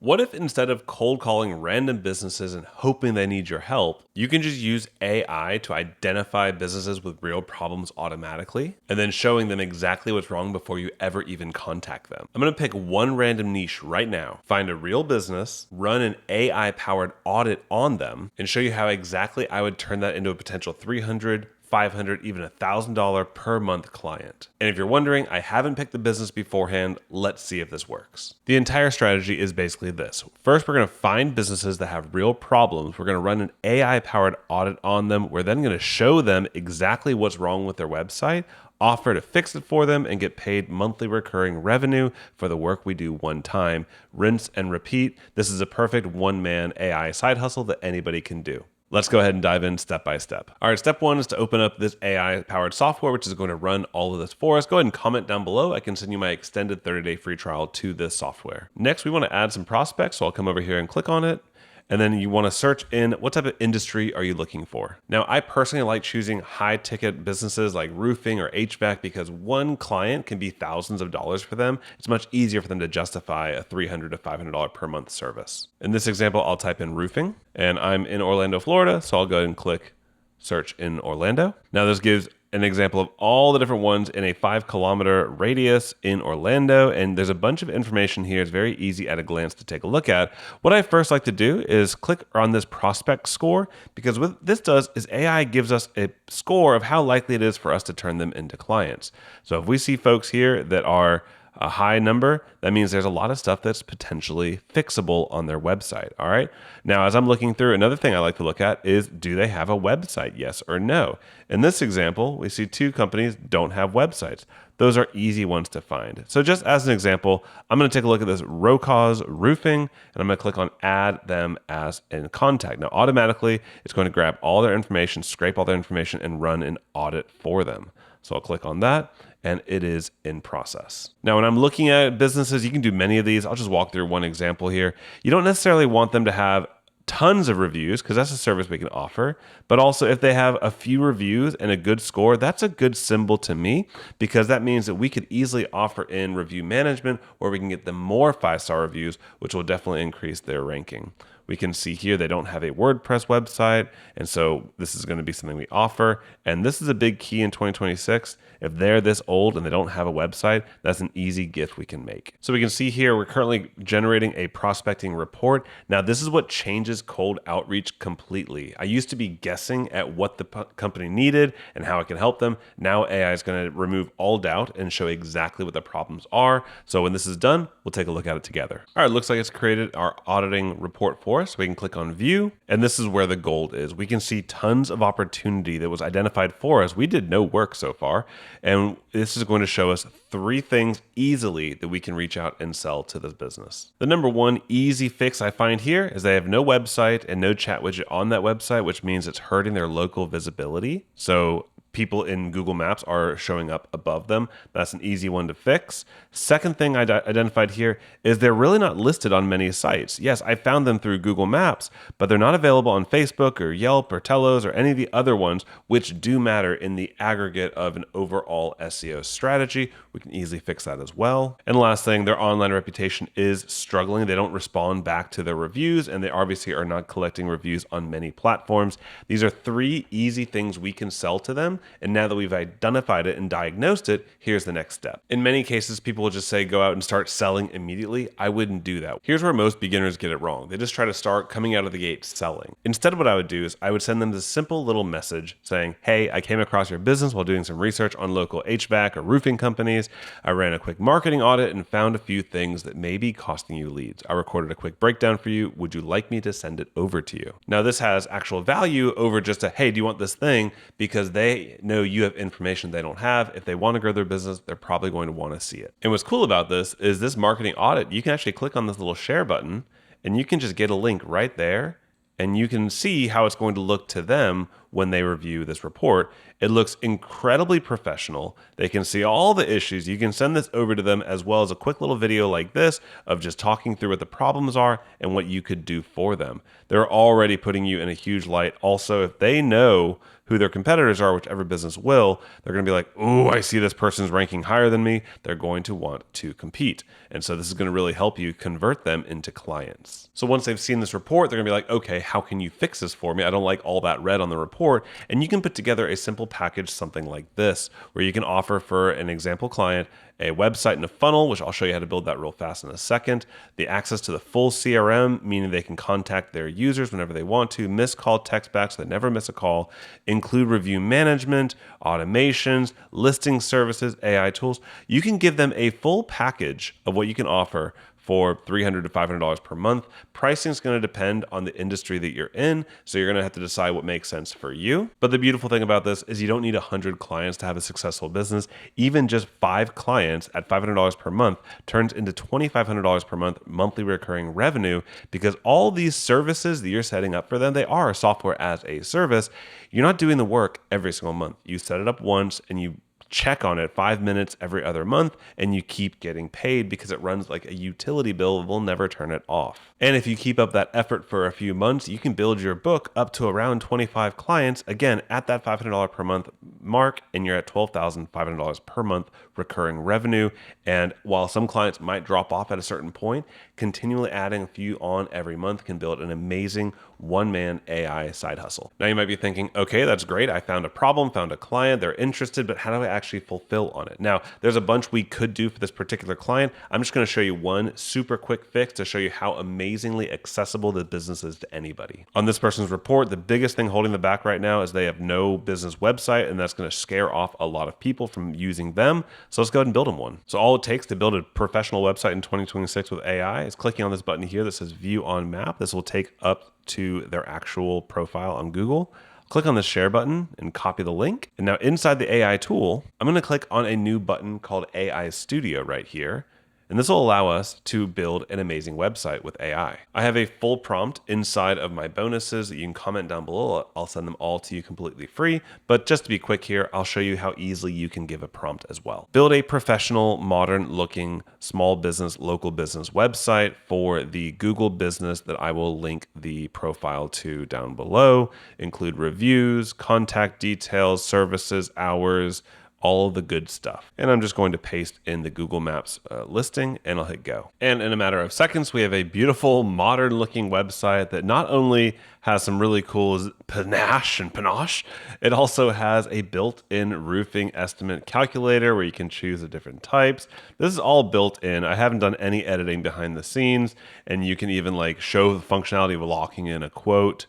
What if instead of cold calling random businesses and hoping they need your help, you can just use AI to identify businesses with real problems automatically and then showing them exactly what's wrong before you ever even contact them? I'm going to pick one random niche right now, find a real business, run an AI powered audit on them, and show you how exactly I would turn that into a potential 300, $500, even $1,000 per month client. And if you're wondering, I haven't picked the business beforehand. Let's see if this works. The entire strategy is basically this. First, we're going to find businesses that have real problems. We're going to run an AI-powered audit on them. We're then going to show them exactly what's wrong with their website, offer to fix it for them, and get paid monthly recurring revenue for the work we do one time. Rinse and repeat. This is a perfect one-man AI side hustle that anybody can do. Let's go ahead and dive in step by step. All right, step one is to open up this AI-powered software, which is going to run all of this for us. Go ahead and comment down below. I can send you my extended 30-day free trial to this software. Next, we want to add some prospects, so I'll come over here and click on it. And then you want to search in what type of industry are you looking for. Now, I personally like choosing high ticket businesses like roofing or HVAC because one client can be thousands of dollars for them. It's much easier for them to justify a $300 to $500 per month service. In this example, I'll type in roofing and I'm in Orlando, Florida. So I'll go ahead and click search in Orlando. Now this gives an example of all the different ones in a 5-kilometer radius in Orlando. And there's a bunch of information here. It's very easy at a glance to take a look at. What I first like to do is click on this prospect score, because what this does is AI gives us a score of how likely it is for us to turn them into clients. So if we see folks here that are a high number, that means there's a lot of stuff that's potentially fixable on their website. All right. Now, as I'm looking through, another thing I like to look at is, do they have a website? Yes or no. In this example, we see 2 companies don't have websites. Those are easy ones to find. So just as an example, I'm going to take a look at this Rocause Roofing, and I'm going to click on add them as in contact. Now, automatically, it's going to grab all their information, scrape all their information, and run an audit for them. So I'll click on that, and it is in process. Now, when I'm looking at businesses, you can do many of these. I'll just walk through one example here. You don't necessarily want them to have tons of reviews because that's a service we can offer. But also if they have a few reviews and a good score, that's a good symbol to me, because that means that we could easily offer in review management where we can get them more 5-star reviews, which will definitely increase their ranking. We can see here they don't have a WordPress website, and so this is going to be something we offer. And this is a big key in 2026. If they're this old and they don't have a website, that's an easy gift we can make. So we can see here we're currently generating a prospecting report. Now, this is what changes cold outreach completely. I used to be guessing at what the company needed and how it can help them. Now AI is going to remove all doubt and show exactly what the problems are. So when this is done, we'll take a look at it together. All right, looks like it's created our auditing report for us. We can click on view, and this is where the gold is. We can see tons of opportunity that was identified for us. We did no work so far, and this is going to show us 3 things easily that we can reach out and sell to this business. The number one easy fix I find here is they have no website and no chat widget on that website, which means it's hurting their local visibility. So people in Google Maps are showing up above them. That's an easy one to fix. Second thing I identified here is they're really not listed on many sites. Yes, I found them through Google Maps, but they're not available on Facebook or Yelp or Telos or any of the other ones, which do matter in the aggregate of an overall SEO strategy. We can easily fix that as well. And last thing, their online reputation is struggling. They don't respond back to their reviews, and they obviously are not collecting reviews on many platforms. These are 3 easy things we can sell to them. And now that we've identified it and diagnosed it, here's the next step. In many cases, people will just say, go out and start selling immediately. I wouldn't do that. Here's where most beginners get it wrong. They just try to start coming out of the gate selling. Instead, what I would do is I would send them this simple little message saying, hey, I came across your business while doing some research on local HVAC or roofing companies. I ran a quick marketing audit and found a few things that may be costing you leads. I recorded a quick breakdown for you. Would you like me to send it over to you? Now, this has actual value over just a, hey, do you want this thing? Because they know you have information they don't have. If they want to grow their business, they're probably going to want to see it. And what's cool about this is this marketing audit, you can actually click on this little share button and you can just get a link right there, and you can see how it's going to look to them when they review this report. It looks incredibly professional. They can see all the issues. You can send this over to them as well as a quick little video like this of just talking through what the problems are and what you could do for them. They're already putting you in a huge light. Also, if they know who their competitors are, whichever business will, they're going to be like, oh, I see this person's ranking higher than me. They're going to want to compete. And so this is going to really help you convert them into clients. So once they've seen this report, they're going to be like, okay, how can you fix this for me? I don't like all that red on the report. And you can put together a simple package, something like this, where you can offer for an example client a website and a funnel, which I'll show you how to build that real fast in a second, the access to the full CRM, meaning they can contact their users whenever they want to, miss call, text back so they never miss a call, include review management, automations, listing services, AI tools. You can give them a full package of what you can offer for $300 to $500 per month. Pricing is going to depend on the industry that you're in, so you're going to have to decide what makes sense for you. But the beautiful thing about this is you don't need 100 clients to have a successful business. Even just 5 clients at $500 per month turns into $2,500 per month monthly recurring revenue, because all these services that you're setting up for them, they are software as a service. You're not doing the work every single month. You set it up once and you check on it 5 minutes every other month, and you keep getting paid because it runs like a utility bill and will never turn it off. And if you keep up that effort for a few months, you can build your book up to around 25 clients, again, at that $500 per month mark, and you're at $12,500 per month recurring revenue. And while some clients might drop off at a certain point, continually adding a few on every month can build an amazing one-man AI side hustle. Now you might be thinking, okay, that's great. I found a problem, found a client, they're interested, but how do I actually fulfill on it? Now, there's a bunch we could do for this particular client. I'm just going to show you one super quick fix to show you how amazingly accessible the business is to anybody. On this person's report, the biggest thing holding them back right now is they have no business website, and that's going to scare off a lot of people from using them. So let's go ahead and build them one. So all it takes to build a professional website in 2026 with AI is clicking on this button here that says View on Map. This will take up to their actual profile on Google. Click on the share button and copy the link. And now inside the AI tool, I'm going to click on a new button called AI Studio right here. And this will allow us to build an amazing website with AI. I have a full prompt inside of my bonuses that you can comment down below. I'll send them all to you completely free. But just to be quick here, I'll show you how easily you can give a prompt as well. Build a professional, modern looking small business, local business website for the Google business that I will link the profile to down below. Include reviews, contact details, services, hours, all of the good stuff. And I'm just going to paste in the Google Maps listing, and I'll hit go. And in a matter of seconds, we have a beautiful, modern looking website that not only has some really cool panache, it also has a built-in roofing estimate calculator where you can choose the different types. This is all built in. I haven't done any editing behind the scenes, and you can even like show the functionality of locking in a quote.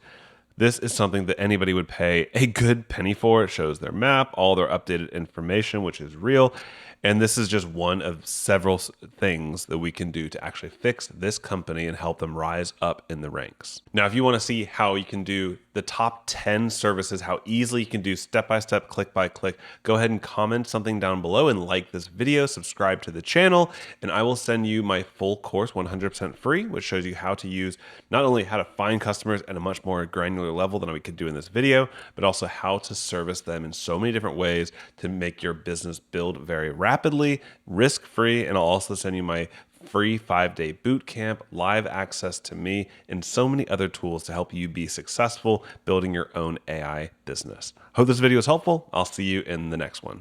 This is something that anybody would pay a good penny for. It shows their map, all their updated information, which is real. And this is just one of several things that we can do to actually fix this company and help them rise up in the ranks. Now, if you want to see how you can do the top 10 services, how easily you can do step-by-step, click-by-click, go ahead and comment something down below and like this video, subscribe to the channel, and I will send you my full course 100% free, which shows you how to use not only how to find customers at a much more granular level than we could do in this video, but also how to service them in so many different ways to make your business build very rapidly, risk-free, and I'll also send you my free 5-day boot camp, live access to me, and so many other tools to help you be successful building your own AI business. Hope this video is helpful. I'll see you in the next one.